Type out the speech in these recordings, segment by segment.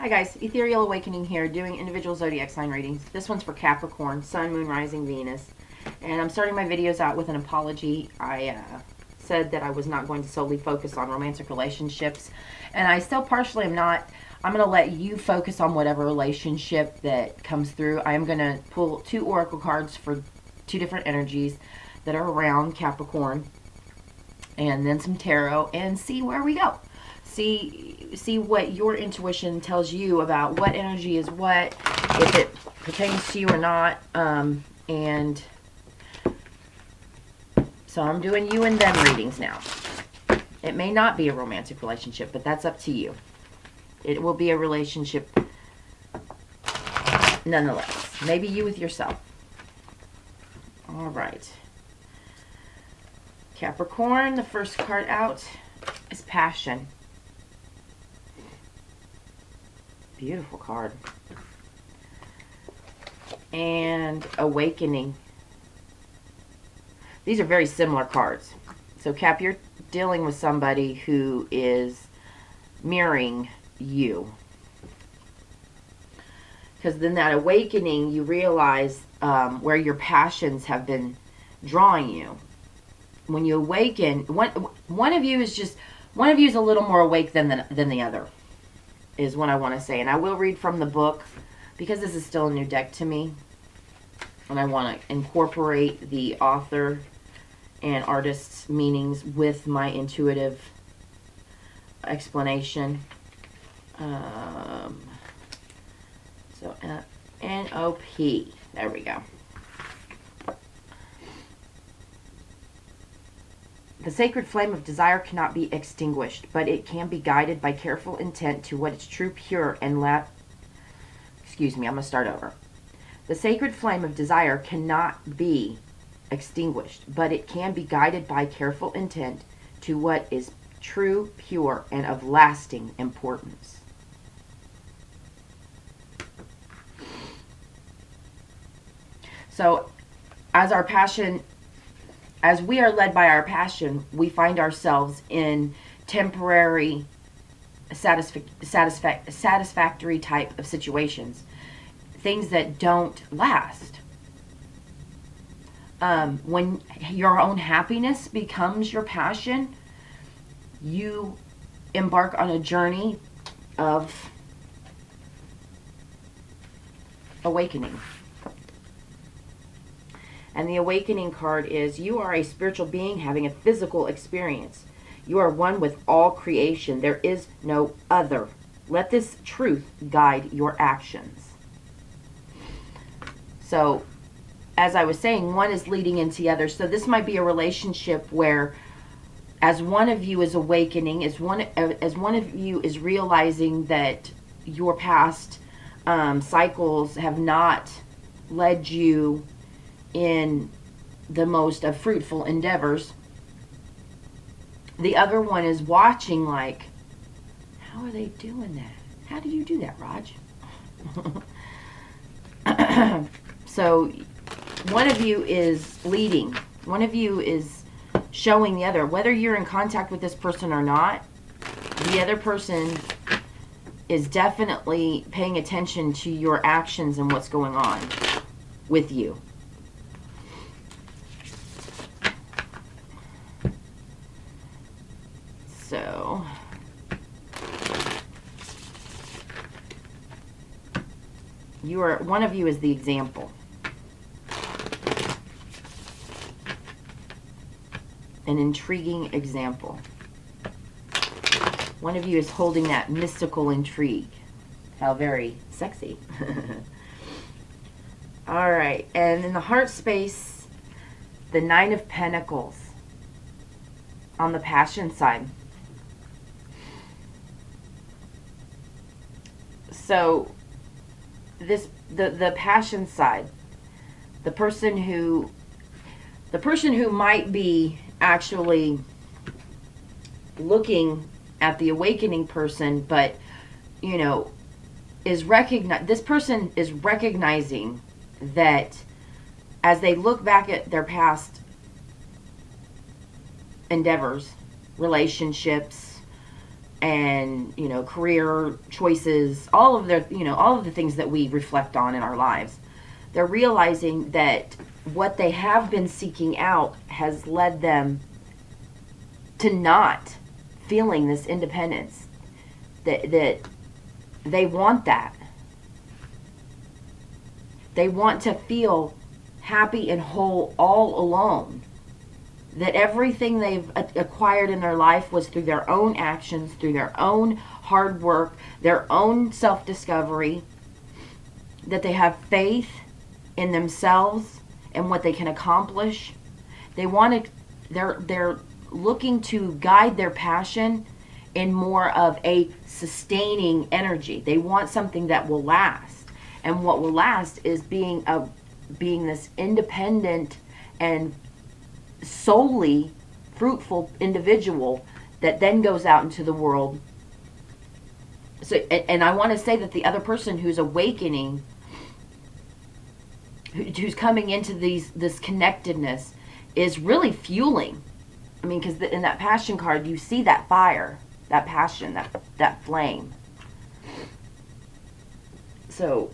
Hi guys, Ethereal Awakening here, doing individual zodiac sign readings. This one's for Capricorn, Sun, Moon, Rising, Venus. And I'm starting my videos out with an apology. I said that I was not going to solely focus on romantic relationships. And I still partially am not. I'm going to let you focus on whatever relationship that comes through. I am going to pull 2 oracle cards for 2 different energies that are around Capricorn. And then some tarot and see where we go. See what your intuition tells you about what energy is what, if it pertains to you or not. And so I'm doing you and them readings now. It may not be a romantic relationship, but that's up to you. It will be a relationship nonetheless. Maybe you with yourself. All right. Capricorn, the first card out is Passion. Beautiful card. And Awakening. These are very similar cards. So Cap, you're dealing with somebody who is mirroring you. Because then that awakening, you realize where your passions have been drawing you. When you awaken, one of you is a little more awake than the other, is what I want to say. And I will read from the book because this is still a new deck to me. And I want to incorporate the author and artist's meanings with my intuitive explanation. So N-O-P. There we go. The sacred flame of desire cannot be extinguished, but it can be guided by careful intent to what is true, pure, and excuse me, I'm going to start over. The sacred flame of desire cannot be extinguished, but it can be guided by careful intent to what is true, pure, and of lasting importance. So, as we are led by our passion, we find ourselves in temporary satisfactory type of situations. Things that don't last. When your own happiness becomes your passion, you embark on a journey of awakening. And the awakening card is, you are a spiritual being having a physical experience. You are one with all creation. There is no other. Let this truth guide your actions. So, as I was saying, one is leading into the other. So this might be a relationship where, as one of you is awakening, as one of you is realizing that your past cycles have not led you in the most fruitful endeavors, the other one is watching like, how are they doing that? How do you do that, Raj? So one of you is leading. One of you is showing the other. Whether you're in contact with this person or not, the other person is definitely paying attention to your actions and what's going on with you. So, one of you is the example. An intriguing example. One of you is holding that mystical intrigue. How very sexy. All right, and in the heart space, the 9 of Pentacles on the passion side. So the passion side, the person who might be actually looking at the awakening person, but this person is recognizing that as they look back at their past endeavors, relationships, and, you know, career choices, all of their, you know, all of the things that we reflect on in our lives. They're realizing that what they have been seeking out has led them to not feeling this independence. That they want that. They want to feel happy and whole all alone. That everything they've acquired in their life was through their own actions, through their own hard work, their own self-discovery. That they have faith in themselves and what they can accomplish. They want to, they're looking to guide their passion in more of a sustaining energy. They want something that will last. And what will last is being this independent and solely fruitful individual that then goes out into the world. So, and I want to say that the other person who's awakening, who's coming into this connectedness, is really fueling. I mean, because in that passion card, you see that fire, that passion, that flame. So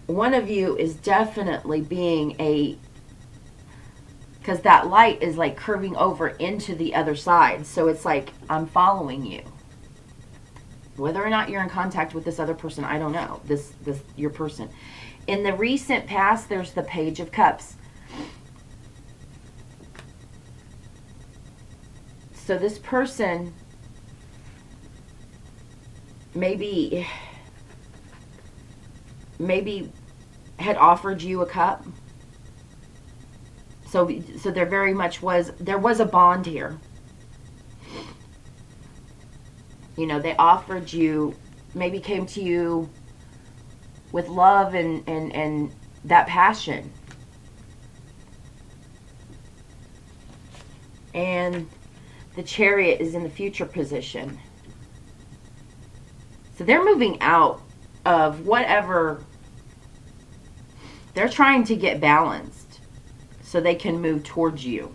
one of you is definitely being because that light is like curving over into the other side. So it's like, I'm following you. Whether or not you're in contact with this other person, I don't know. Your person. In the recent past, there's the Page of Cups. So this person maybe had offered you a cup. So there very much was a bond here. You know, they offered you, maybe came to you with love and that passion. And the Chariot is in the future position. So they're moving out of whatever. They're trying to get balanced so they can move towards you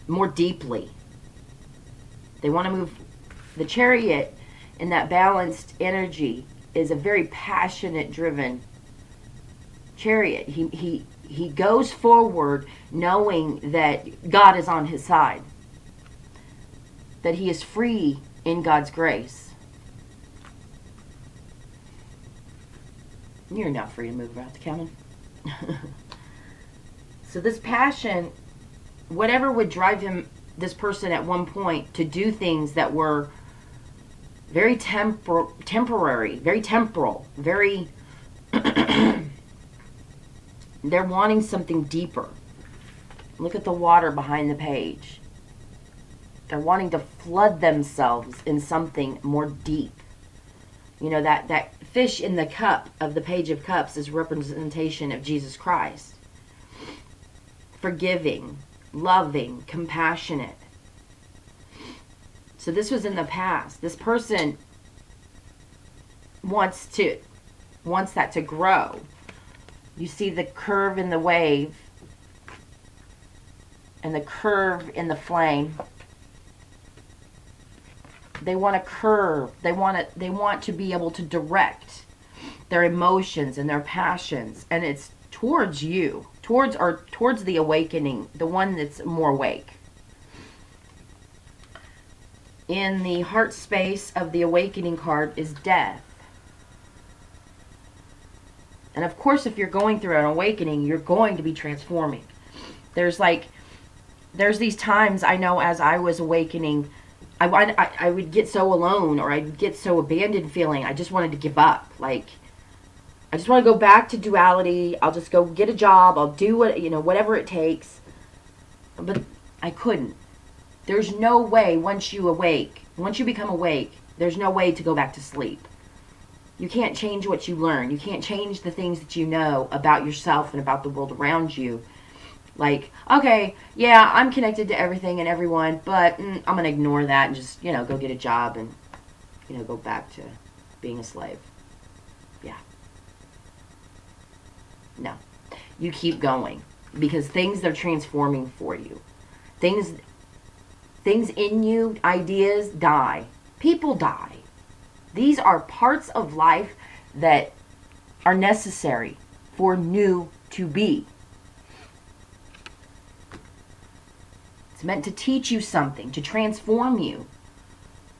more deeply. They want to move. The Chariot in that balanced energy is a very passionate, driven chariot. He goes forward knowing that God is on his side, that he is free in God's grace. You're not free to move about the cabin. So this passion, whatever would drive this person at one point to do things that were very temporary, very temporal, very they're wanting something deeper. Look at the water behind the page. They're wanting to flood themselves in something more deep. You know, that fish in the cup of the Page of Cups is representation of Jesus Christ. Forgiving, loving, compassionate. So this was in the past. This person wants that to grow. You see the curve in the wave and the curve in the flame. They want to curve. They want to be able to direct their emotions and their passions, and it's towards you, towards the awakening, the one that's more awake. In the heart space of the awakening card is death. And of course, if you're going through an awakening, you're going to be transforming. There's these times, I know, as I was awakening, I would get so alone, or I'd get so abandoned feeling. I just wanted to give up. Like, I just want to go back to duality. I'll just go get a job. I'll do whatever it takes. But I couldn't. There's no way once you become awake, there's no way to go back to sleep. You can't change what you learn. You can't change the things that you know about yourself and about the world around you. Like, okay, yeah, I'm connected to everything and everyone, but I'm going to ignore that and just, go get a job and, go back to being a slave. Yeah. No. You keep going because things are transforming for you. Things in you, ideas die. People die. These are parts of life that are necessary for new to be. It's meant to teach you something, to transform you,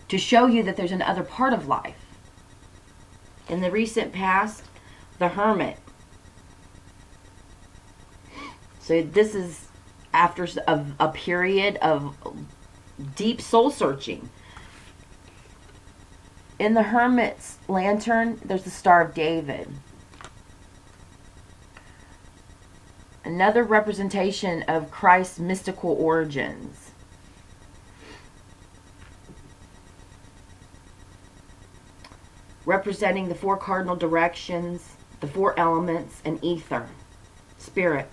to show you that there's another part of life. In the recent past, the Hermit. So this is after a period of deep soul searching. In the Hermit's lantern, there's the Star of David. Another representation of Christ's mystical origins. Representing the 4 cardinal directions, the 4 elements, and ether, spirit.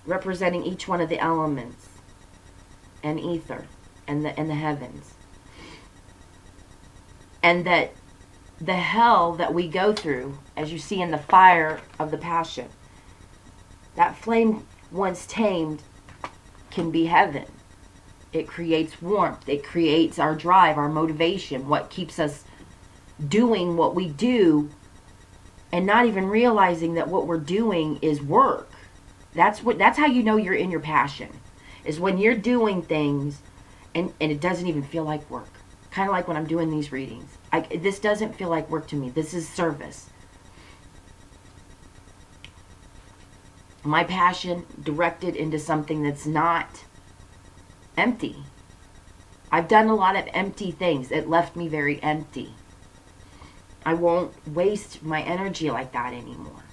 Representing each one of the elements and ether and the heavens. And that the hell that we go through, as you see in the fire of the passion, that flame once tamed can be heaven. It creates warmth. It creates our drive, our motivation, what keeps us doing what we do and not even realizing that what we're doing is work. That's how you know you're in your passion, is when you're doing things and it doesn't even feel like work. Kind of like when I'm doing these readings. This doesn't feel like work to me. This is service. My passion directed into something that's not empty. I've done a lot of empty things. It left me very empty. I won't waste my energy like that anymore.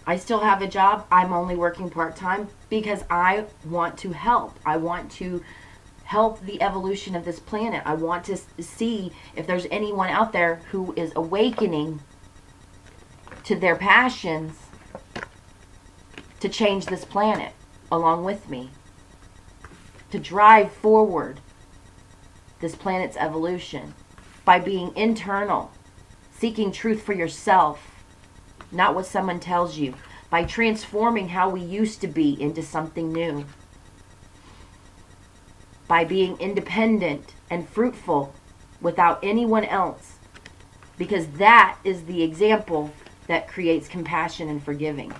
I still have a job. I'm only working part-time because I want to help. I want to help the evolution of this planet. I want to see if there's anyone out there who is awakening to their passions to change this planet along with me, to drive forward this planet's evolution by being internal, seeking truth for yourself, not what someone tells you, by transforming how we used to be into something new, by being independent and fruitful without anyone else, because that is the example that creates compassion and forgiving.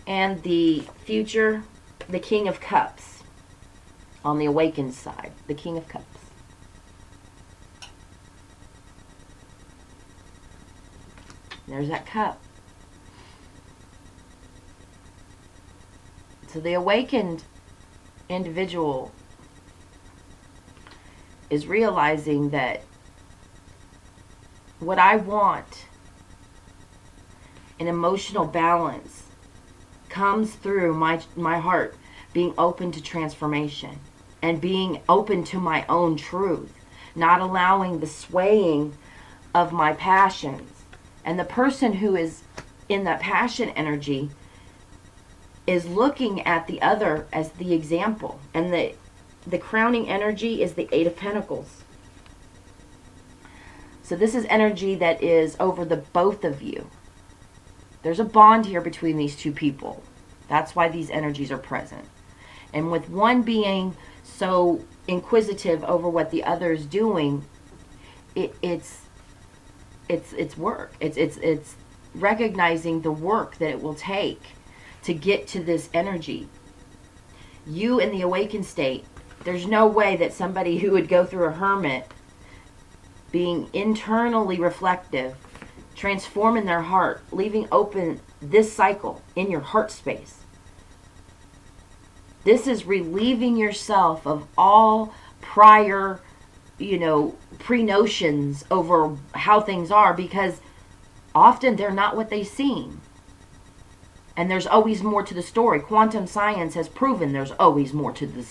And the future, the King of Cups, on the awakened side, the King of Cups. There's that cup. So the awakened individual is realizing that what I want, an emotional balance, comes through my heart being open to transformation and being open to my own truth, not allowing the swaying of my passions. And the person who is in that passion energy is looking at the other as the example. And the crowning energy is the 8 of Pentacles. So this is energy that is over the both of you. There's a bond here between these two people. That's why these energies are present. And with one being so inquisitive over what the other is doing, it's work. It's recognizing the work that it will take to get to this energy. You in the awakened state, there's no way that somebody who would go through a hermit, being internally reflective, transforming their heart, leaving open this cycle in your heart space. This is relieving yourself of all prior, pre-notions over how things are, because often they're not what they seem. And there's always more to the story. Quantum science has proven there's always more to the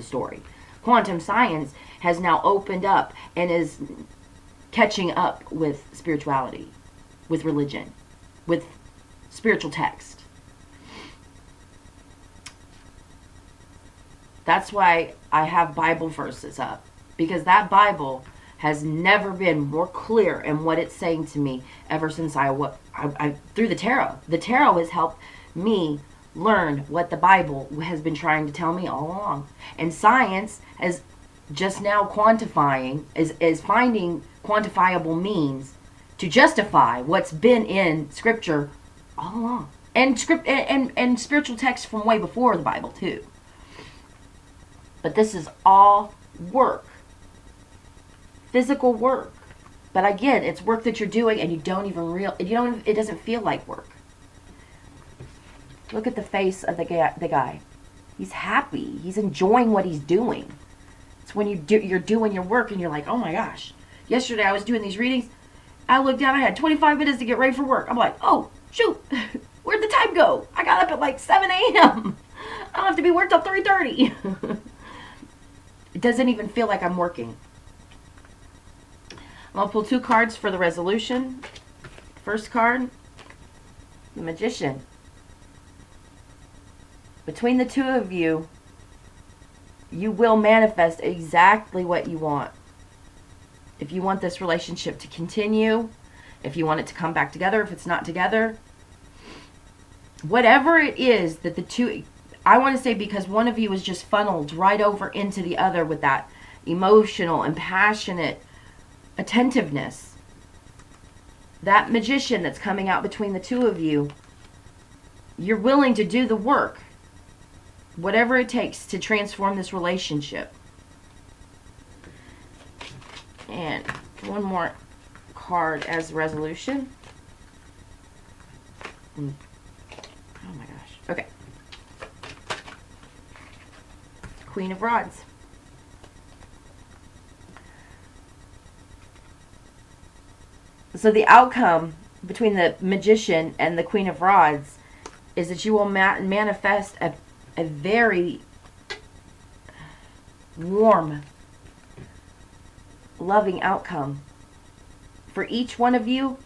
story. Quantum science has now opened up and is catching up with spirituality, with religion, with spiritual text. That's why I have Bible verses up, because that Bible has never been more clear in what it's saying to me ever since I through the tarot. The tarot has helped me learn what the Bible has been trying to tell me all along. And science is just now quantifying, is finding quantifiable means to justify what's been in Scripture all along. And and spiritual texts from way before the Bible too. But this is all work. Physical work. But again, it's work that you're doing and you don't even it doesn't feel like work. Look at the face of the guy. He's happy. He's enjoying what he's doing. It's when you're doing your work and you're like, oh my gosh. Yesterday I was doing these readings. I looked down, I had 25 minutes to get ready for work. I'm like, oh, shoot. Where'd the time go? I got up at like 7 a.m. I don't have to be worked till 3:30. It doesn't even feel like I'm working. I'll pull 2 cards for the resolution. First card, the Magician. Between the two of you, you will manifest exactly what you want. If you want this relationship to continue, if you want it to come back together, if it's not together, whatever it is that the two, I want to say, because one of you is just funneled right over into the other with that emotional and passionate attentiveness. That Magician that's coming out between the two of you, you're willing to do the work, whatever it takes to transform this relationship. And one more card as resolution. Oh my gosh. Okay. Queen of Rods. So the outcome between the Magician and the Queen of Rods is that you will manifest a very warm, loving outcome for each one of you.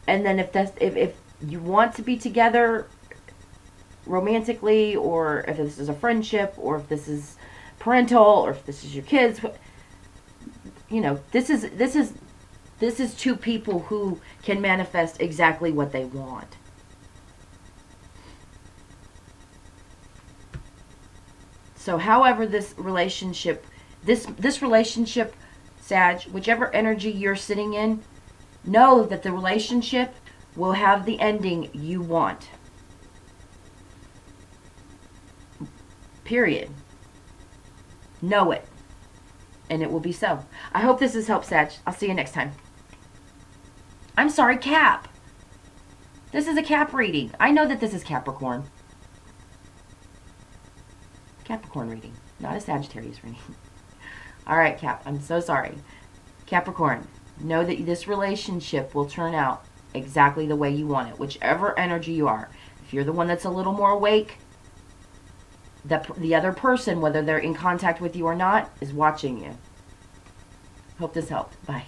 And then if you want to be together romantically, or if this is a friendship, or if this is parental, or if this is your kids, you know, this is two people who can manifest exactly what they want. So however this relationship, Sag, whichever energy you're sitting in, know that the relationship will have the ending you want. Period. Know it. And it will be so. I hope this has helped, Sag. I'll see you next time. I'm sorry, Cap. This is a Cap reading. I know that this is Capricorn. Capricorn reading, not a Sagittarius reading. All right, Cap, I'm so sorry. Capricorn, know that this relationship will turn out exactly the way you want it, whichever energy you are. If you're the one that's a little more awake, the other person, whether they're in contact with you or not, is watching you. Hope this helped. Bye.